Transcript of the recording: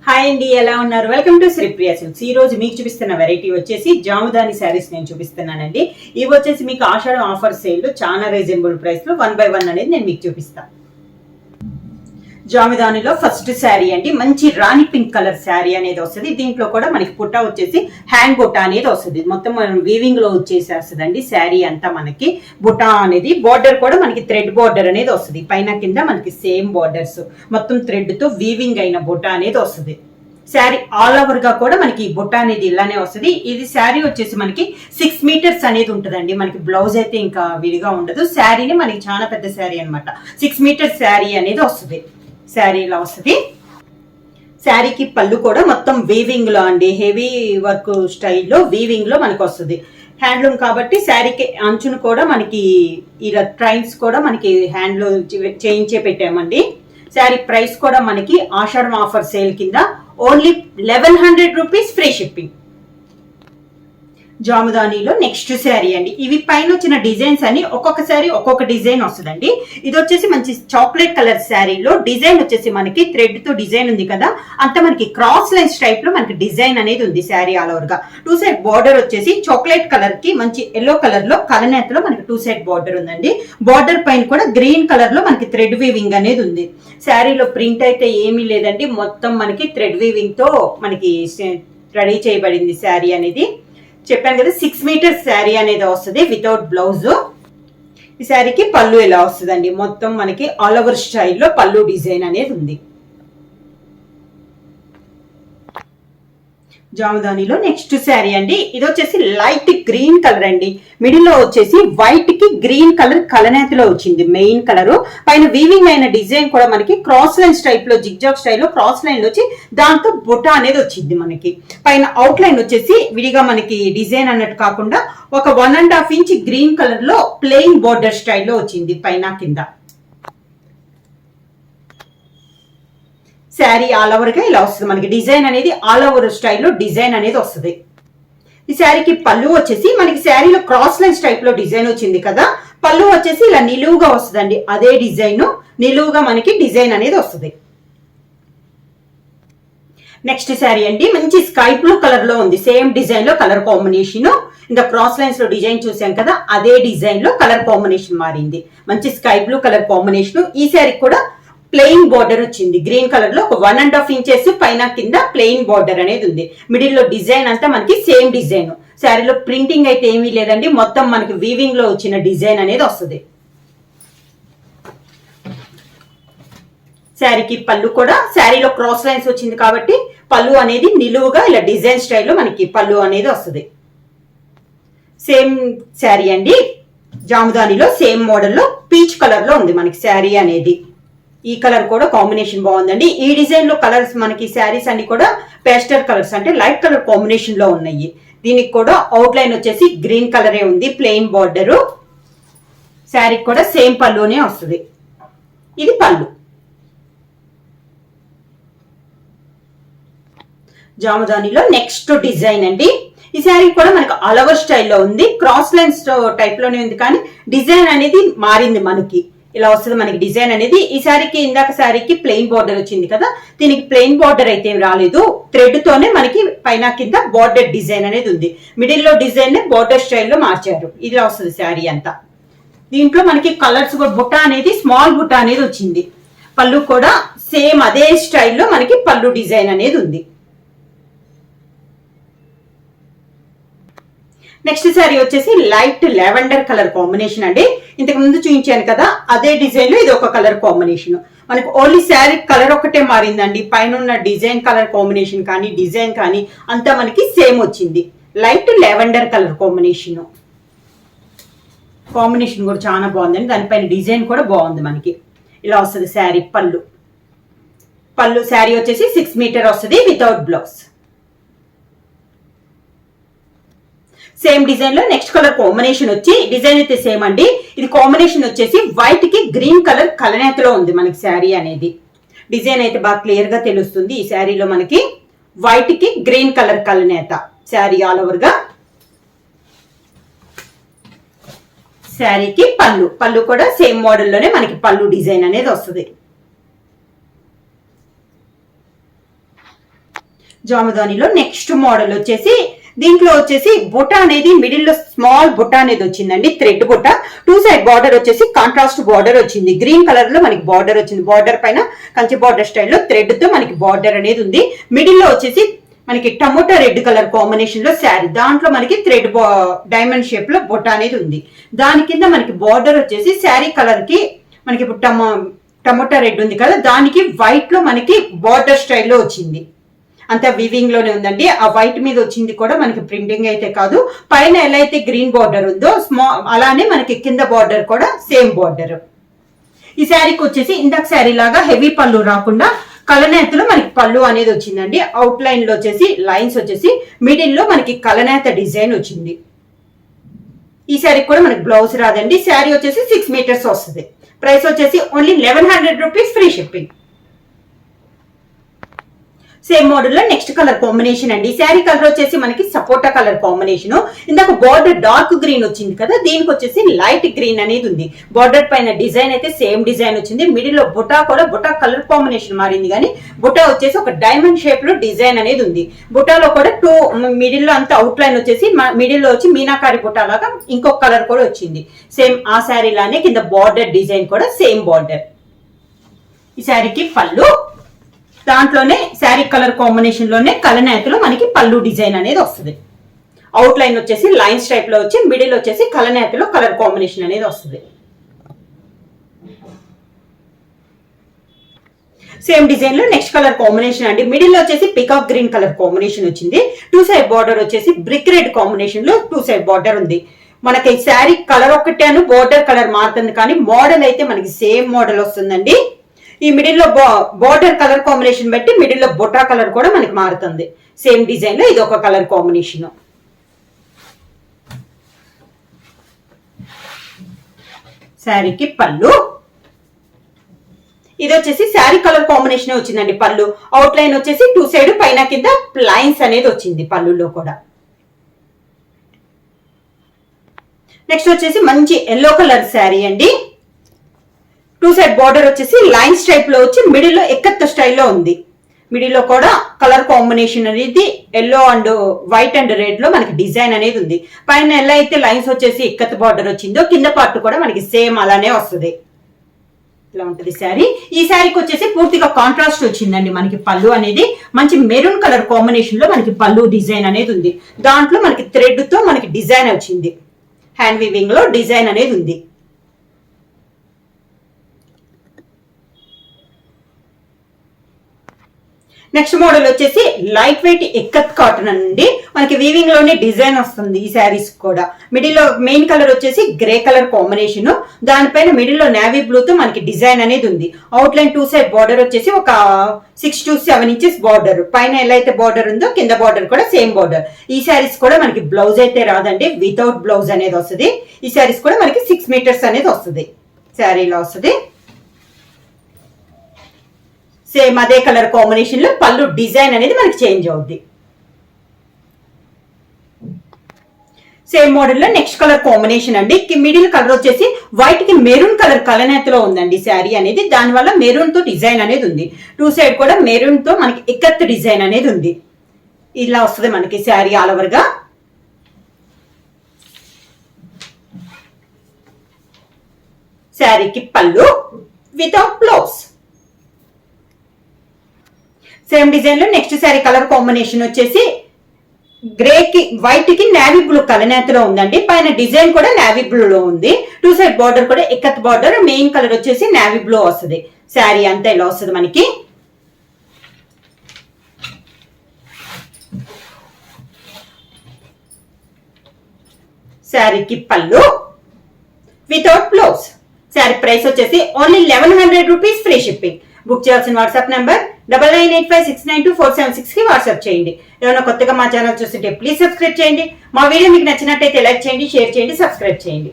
Hi అండి, ఎలా ఉన్నారు? Welcome to Sripriya silks. ఈ రోజు మీకు చూపిస్తున్న వెరైటీ వచ్చేసి జాముదాని శారీస్ నేను చూపిస్తున్నానండి. ఇవి వచ్చేసి మీకు ఆషాఢం ఆఫర్ సేల్ చాలా రీజనబుల్ ప్రైస్ లో 1 by 1 అనేది నేను మీకు చూపిస్తాను. జాముదానిలో ఫస్ట్ శారీ అండి, మంచి రాణి పింక్ కలర్ శారీ అనేది వస్తుంది. దీంట్లో కూడా మనకి పుట్ట వచ్చేసి హ్యాండ్ బుట్ట అనేది వస్తుంది. మొత్తం మనం వీవింగ్ లో వచ్చేసేస్తుందండి శారీ అంతా. మనకి బుట్ట అనేది బార్డర్ కూడా మనకి థ్రెడ్ బార్డర్ అనేది వస్తుంది. పైన కింద మనకి సేమ్ బార్డర్స్ మొత్తం థ్రెడ్ తో వీవింగ్ అయిన బుట్ట అనేది వస్తుంది. శారీ ఆల్ ఓవర్ గా కూడా మనకి బుట్ట అనేది ఇలానే వస్తుంది. ఇది శారీ వచ్చేసి మనకి 6 మీటర్స్ అనేది ఉంటుందండి. మనకి బ్లౌజ్ అయితే ఇంకా విడిగా ఉండదు. శారీని మనకి చాలా పెద్ద శారీ అనమాట. 6 మీటర్స్ శారీ అనేది వస్తుంది. శారీ ఇలా వస్తుంది. శారీకి పళ్ళు కూడా మొత్తం వీవింగ్ లో అండి, హెవీ వర్క్ స్టైల్లో వీవింగ్ లో మనకి వస్తుంది. హ్యాండ్లూమ్ కాబట్టి శారీకి అంచును కూడా మనకి ఇలా ట్రైన్స్ కూడా మనకి హ్యాండ్ లో చేయించే పెట్టామండి. శారీ ప్రైస్ కూడా మనకి ఆషాఢం ఆఫర్ సేల్ కింద ఓన్లీ 1100 రూపీస్ ఫ్రీ షిప్పింగ్. జాముదానిలో నెక్స్ట్ శారీ అండి. ఇవి పైన వచ్చిన డిజైన్స్ అని ఒక్కొక్క శారీ ఒక్కొక్క డిజైన్ వస్తుందండి. ఇది వచ్చేసి మంచి చాక్లెట్ కలర్ శారీలో డిజైన్ వచ్చేసి మనకి థ్రెడ్ తో డిజైన్ ఉంది కదా, అంత మనకి క్రాస్ లైన్స్ టైప్ లో మనకి డిజైన్ అనేది ఉంది. శారీ ఆల్ ఓవర్ గా 2 సైడ్ బార్డర్ వచ్చేసి చాక్లెట్ కలర్ కి మంచి ఎల్లో కలర్ లో కలనేతలో మనకి 2 సైడ్ బార్డర్ ఉందండి. బార్డర్ పైన కూడా గ్రీన్ కలర్ లో మనకి థ్రెడ్ వీవింగ్ అనేది ఉంది. శారీలో ప్రింట్ అయితే ఏమీ లేదండి, మొత్తం మనకి థ్రెడ్ వీవింగ్ తో మనకి రెడీ చేయబడింది శారీ అనేది. చెప్పాను కదా 6 మీటర్స్ శారీ అనేది వస్తుంది వితౌట్ బ్లౌజ్. ఈ శారీకి పళ్ళు ఎలా వస్తుందండి, మొత్తం మనకి ఆల్ ఓవర్ స్టైల్లో పళ్ళు డిజైన్ అనేది ఉంది. జాముదానిలో నెక్స్ట్ శారీ అండి. ఇది వచ్చేసి లైట్ గ్రీన్ కలర్ అండి. మిడిల్ లో వచ్చేసి వైట్ కి గ్రీన్ కలర్ కలనేతలో వచ్చింది మెయిన్ కలర్. పైన వీవింగ్ అయిన డిజైన్ కూడా మనకి క్రాస్ లైన్స్ టైప్ లో జిగ్జాగ్ స్టైల్లో క్రాస్ లైన్ వచ్చి దాంతో బుట్ట అనేది వచ్చింది. మనకి పైన అవుట్ లైన్ వచ్చేసి విడిగా మనకి డిజైన్ అన్నట్టు కాకుండా ఒక 1.5 ఇంచ్ గ్రీన్ కలర్ లో ప్లెయిన్ బోర్డర్ స్టైల్లో వచ్చింది పైన కింద. శారీ ఆల్ ఓవర్ గా ఇలా వస్తుంది. మనకి డిజైన్ అనేది ఆల్ ఓవర్ స్టైల్లో డిజైన్ అనేది వస్తుంది. ఈ శారీకి పళ్ళు వచ్చేసి మనకి శారీలో క్రాస్ లైన్స్ టైప్ లో డిజైన్ వచ్చింది కదా, పళ్ళు వచ్చేసి ఇలా నిలువుగా వస్తుందండి. అదే డిజైన్ నిలువుగా మనకి డిజైన్ అనేది వస్తుంది. నెక్స్ట్ శారీ అండి, మంచి స్కై బ్లూ కలర్ లో ఉంది. సేమ్ డిజైన్ లో కలర్ కాంబినేషన్, ఇంకా క్రాస్ లైన్స్ లో డిజైన్ చూసాం కదా, అదే డిజైన్ లో కలర్ కాంబినేషన్ మారింది. మంచి స్కై బ్లూ కలర్ కాంబినేషన్. ఈ శారీ కూడా ప్లెయిన్ బార్డర్ వచ్చింది. గ్రీన్ కలర్ లో ఒక 1.5 ఇంచెస్ పైన కింద ప్లెయిన్ బార్డర్ అనేది ఉంది. మిడిల్ లో డిజైన్ అంతా మనకి సేమ్ డిజైన్. శారీలో ప్రింటింగ్ అయితే ఏమీ లేదండి, మొత్తం మనకి వీవింగ్ లో వచ్చిన డిజైన్ అనేది వస్తుంది. శారీకి పళ్ళు కూడా శారీలో క్రాస్ లైన్స్ వచ్చింది కాబట్టి పళ్ళు అనేది నిలువుగా ఇలా డిజైన్ స్టైల్లో మనకి పళ్ళు అనేది వస్తుంది. సేమ్ శారీ అండి. జాముదానిలో సేమ్ మోడల్లో పీచ్ కలర్ లో ఉంది మనకి శారీ అనేది. ఈ కలర్ కూడా కాంబినేషన్ బాగుందండి. ఈ డిజైన్ లో కలర్స్ మనకి శారీస్ అన్ని కూడా పేస్టల్ కలర్స్ అంటే లైట్ కలర్ కాంబినేషన్ లో ఉన్నాయి. దీనికి కూడా అవుట్ లైన్ వచ్చేసి గ్రీన్ కలరే ఉంది, ప్లెయిన్ బార్డర్. శారీకి కూడా సేమ్ పళ్ళునే వస్తుంది. ఇది పళ్ళు. జాముదానిలో నెక్స్ట్ డిజైన్ అండి. ఈ శారీ కూడా మనకి ఆల్ ఓవర్ స్టైల్లో ఉంది. క్రాస్ లైన్స్ టైప్ లోనే ఉంది కానీ డిజైన్ అనేది మారింది. మనకి ఇలా వస్తుంది మనకి డిజైన్ అనేది. ఈ శారీకి ఇందాక శారీకి ప్లెయిన్ బార్డర్ వచ్చింది కదా, దీనికి ప్లెయిన్ బార్డర్ అయితే రాలేదు. థ్రెడ్ తోనే మనకి పైన కింద బార్డర్ డిజైన్ అనేది ఉంది. మిడిల్ లో డిజైన్ బార్డర్ స్టైల్లో మార్చారు. ఇలా వస్తుంది శారీ అంతా. దీంట్లో మనకి కలర్స్ కూడా బుట్ట అనేది స్మాల్ బుట్ట అనేది వచ్చింది. పళ్ళు కూడా సేమ్ అదే స్టైల్లో మనకి పళ్ళు డిజైన్ అనేది ఉంది. నెక్స్ట్ శారీ వచ్చేసి లైట్ లెవెండర్ కలర్ కాంబినేషన్ అండి. ఇంతకు ముందు చూపించాను కదా, అదే డిజైన్ లో ఇది ఒక కలర్ కాంబినేషన్. మనకి ఓన్లీ శారీ కలర్ ఒకటే మారిందండి. పైన ఉన్న డిజైన్ కలర్ కాంబినేషన్ కానీ డిజైన్ కానీ అంతా మనకి సేమ్ వచ్చింది. Light lavender colour combination. Combination కూడా చాలా బాగుందండి. దానిపైన డిజైన్ కూడా బాగుంది. మనకి ఇలా వస్తుంది శారీ. పళ్ళు శారీ వచ్చేసి 6 మీటర్ వస్తుంది వితౌట్ బ్లౌజ్. సేమ్ డిజైన్ లో నెక్స్ట్ కలర్ కాంబినేషన్ వచ్చి డిజైన్ అయితే సేమ్ అండి. ఇది కాంబినేషన్ వచ్చేసి వైట్ కి గ్రీన్ కలర్ కలనేతలో ఉంది మనకి శారీ అనేది. డిజైన్ అయితే బాగా క్లియర్ గా తెలుస్తుంది. ఈ శారీలో మనకి వైట్ కి గ్రీన్ కలర్ కలనేత శారీ ఆల్ ఓవర్ గా. శారీకి పళ్ళు కూడా సేమ్ మోడల్ లోనే మనకి పళ్ళు డిజైన్ అనేది వస్తుంది. జామదానిలో నెక్స్ట్ మోడల్ వచ్చేసి దీంట్లో వచ్చేసి బుట్ట అనేది మిడిల్ లో స్మాల్ బుట్ట అనేది వచ్చిందండి, థ్రెడ్ బుట్ట. 2 సైడ్ బార్డర్ వచ్చేసి కాంట్రాస్ట్ బార్డర్ వచ్చింది, గ్రీన్ కలర్ లో మనకి బార్డర్ వచ్చింది. బార్డర్ పైన కంచి బార్డర్ స్టైల్లో థ్రెడ్ తో మనకి బార్డర్ అనేది ఉంది. మిడిల్ లో వచ్చేసి మనకి టమోటా రెడ్ కలర్ కాంబినేషన్ లో శారీ, దాంట్లో మనకి థ్రెడ్ డైమండ్ షేప్ లో బుట్ట అనేది ఉంది. దాని కింద మనకి బార్డర్ వచ్చేసి శారీ కలర్ కి మనకి ఇప్పుడు టమోటా రెడ్ ఉంది కదా, దానికి వైట్ లో మనకి బార్డర్ స్టైల్లో వచ్చింది. అంతా వివింగ్ లోనే ఉందండి. ఆ వైట్ మీద వచ్చింది కూడా మనకి ప్రింటింగ్ అయితే కాదు, పైన ఎలా అయితే గ్రీన్ బార్డర్ ఉందో అలానే మనకి కింద బార్డర్ కూడా సేమ్ బార్డర్. ఈ శారీకి వచ్చేసి ఇందాక శారీ లాగా హెవీ పళ్ళు రాకుండా కలనేతలో మనకి పళ్ళు అనేది వచ్చిందండి. అవుట్ లైన్ లో వచ్చేసి లైన్స్ వచ్చేసి మిడిల్ లో మనకి కలనేత డిజైన్ వచ్చింది. ఈ శారీ కూడా మనకి బ్లౌజ్ రాదండి. శారీ వచ్చేసి 6 మీటర్స్ వస్తుంది. ప్రైస్ వచ్చేసి only 1100 rupees, free shipping. Same model లో నెక్స్ట్ కలర్ కాంబినేషన్ అండి. శారీ కలర్ వచ్చేసి మనకి సపోటా కలర్ కాంబినేషన్. ఇందాక బార్డర్ డార్క్ గ్రీన్ వచ్చింది కదా, దీనికి వచ్చేసి లైట్ గ్రీన్ అనేది ఉంది. బార్డర్ పైన డిజైన్ అయితే సేమ్ డిజైన్ వచ్చింది. మిడిల్ లో బుటా కూడా బుటా కలర్ కాంబినేషన్ మారింది, కానీ బుటా వచ్చేసి ఒక డైమండ్ షేప్ లో డిజైన్ అనేది ఉంది. బుటాలో కూడా మిడిల్ లో అంతా అవుట్ లైన్ వచ్చేసి మిడిల్ లో వచ్చి మీనాకారి బుటా లాగా ఇంకొక కలర్ కూడా వచ్చింది. సేమ్ ఆ శారీ లానే కింద బార్డర్ డిజైన్ కూడా సేమ్ బార్డర్. ఈ శారీకి పళ్ళు, దాంట్లోనే శారీ కలర్ కాంబినేషన్ లోనే కలనేతలో మనకి పళ్ళు డిజైన్ అనేది వస్తుంది. అవుట్ లైన్ వచ్చేసి లైన్స్ టైప్ లో వచ్చి మిడిల్ వచ్చేసి కలనేతలో కలర్ కాంబినేషన్ అనేది వస్తుంది. సేమ్ డిజైన్ లో నెక్స్ట్ కలర్ కాంబినేషన్ అండి. మిడిల్ లో వచ్చేసి పికాక్ గ్రీన్ కలర్ కాంబినేషన్ వచ్చింది. 2 సైడ్ బార్డర్ వచ్చేసి బ్రిక్ రెడ్ కాంబినేషన్ లో 2 సైడ్ బార్డర్ ఉంది. మనకి శారీ కలర్ ఒకటేను బార్డర్ కలర్ మారుతుంది, కానీ మోడల్ అయితే మనకి సేమ్ మోడల్ వస్తుందండి. ఈ మిడిల్ లో బార్డర్ కలర్ కాంబినేషన్ బట్టి మిడిల్ లో బొటా కలర్ కూడా మనకి మారుతుంది. సేమ్ డిజైన్ లో ఇది ఒక కలర్ కాంబినేషన్. శారీకి పళ్ళు, ఇది వచ్చేసి శారీ కలర్ కాంబినేషన్ వచ్చిందండి. పళ్ళు అవుట్ లైన్ వచ్చేసి 2 సైడ్ పైన కింద లైన్స్ అనేది వచ్చింది పళ్ళులో కూడా. నెక్స్ట్ వచ్చేసి మంచి ఎల్లో కలర్ శారీ అండి. 2 సైడ్ బార్డర్ వచ్చేసి లైన్స్ టైప్ లో వచ్చి మిడిల్ లో ఎక్కత్త స్టైల్లో ఉంది. మిడిల్ లో కూడా కలర్ కాంబినేషన్ అనేది yellow and white and red లో మనకి డిజైన్ అనేది ఉంది. పైన ఎలా అయితే లైన్స్ వచ్చేసి ఎక్కత్ బార్డర్ వచ్చిందో కింద పార్ట్ కూడా మనకి సేమ్ అలానే వస్తుంది. ఇలా ఉంటుంది శారీ. ఈ శారీకి వచ్చేసి పూర్తిగా కాంట్రాస్ట్ వచ్చిందండి. మనకి పళ్ళు అనేది మంచి మెరూన్ కలర్ కాంబినేషన్ లో మనకి పళ్ళు డిజైన్ అనేది ఉంది. దాంట్లో మనకి థ్రెడ్ తో మనకి డిజైన్ వచ్చింది. హ్యాండ్ వీవింగ్ లో డిజైన్ అనేది ఉంది. నెక్స్ట్ మోడల్ వచ్చేసి లైట్ వెయిట్ ఎక్కత్ కాటన్ అండి. మనకి వీవింగ్ లోనే డిజైన్ వస్తుంది ఈ శారీస్ కూడా. మిడిల్ లో మెయిన్ కలర్ వచ్చేసి గ్రే కలర్ కాంబినేషన్, దానిపైన మిడిల్ లో నేవీ బ్లూ తో మనకి డిజైన్ అనేది ఉంది. అవుట్ లైన్ 2 సైడ్ బార్డర్ వచ్చేసి ఒక 6 to 7 ఇంచెస్ బార్డర్. పైన ఎలా అయితే బార్డర్ ఉందో కింద బార్డర్ కూడా సేమ్ బార్డర్. ఈ శారీస్ కూడా మనకి బ్లౌజ్ అయితే రాదండి, వితౌట్ బ్లౌజ్ అనేది వస్తుంది. ఈ శారీస్ కూడా మనకి 6 మీటర్స్ అనేది వస్తుంది. శారీలో వస్తుంది. సేమ్ అదే కలర్ కాంబినేషన్ లో పళ్ళు డిజైన్ అనేది మనకి చేంజ్ అవుద్ది. సేమ్ మోడల్ లో నెక్స్ట్ కలర్ కాంబినేషన్ అండి. మిడిల్ కలర్ వచ్చేసి వైట్ కి మెరూన్ కలర్ కలనేతలో ఉందండి శారీ అనేది. దాని వల్ల మెరూన్ తో డిజైన్ అనేది ఉంది. 2 సైడ్ కూడా మెరూన్ తో మనకి ఎక్కత్ డిజైన్ అనేది ఉంది. ఇలా వస్తుంది మనకి శారీ ఆల్ ఓవర్ గా. శారీకి పళ్ళు వితౌట్ బ్లౌజ్. సేమ్ డిజైన్ లో నెక్స్ట్ శారీ కలర్ కాంబినేషన్ వచ్చేసి గ్రే కి వైట్ కి నేవీ బ్లూ కలనేతలో ఉందండి. పైన డిజైన్ కూడా నేవీ బ్లూ లో ఉంది. 2 సైడ్ బార్డర్ కూడా ఎక్కత్ బార్డర్. మెయిన్ కలర్ వచ్చేసి నేవీ బ్లూ వస్తుంది. శారీ అంతా ఇలా వస్తుంది మనకి. శారీకి పళ్ళు వితౌట్ బ్లౌజ్. శారీ ప్రైస్ వచ్చేసి only 1100 rupees, free shipping. Book చేయాల్సిన వాట్సాప్ నెంబర్ 9985692476 కి వాట్సాప్ చేయండి. ఏమైనా కొత్తగా మా ఛానల్ చూస్తుంటే ప్లీజ్ సబ్స్క్రైబ్ చేయండి. మా వీడియో మీకు నచ్చినట్టయితే లైక్ చేయండి, షేర్ చేయండి, సబ్స్క్రైబ్ చేయండి.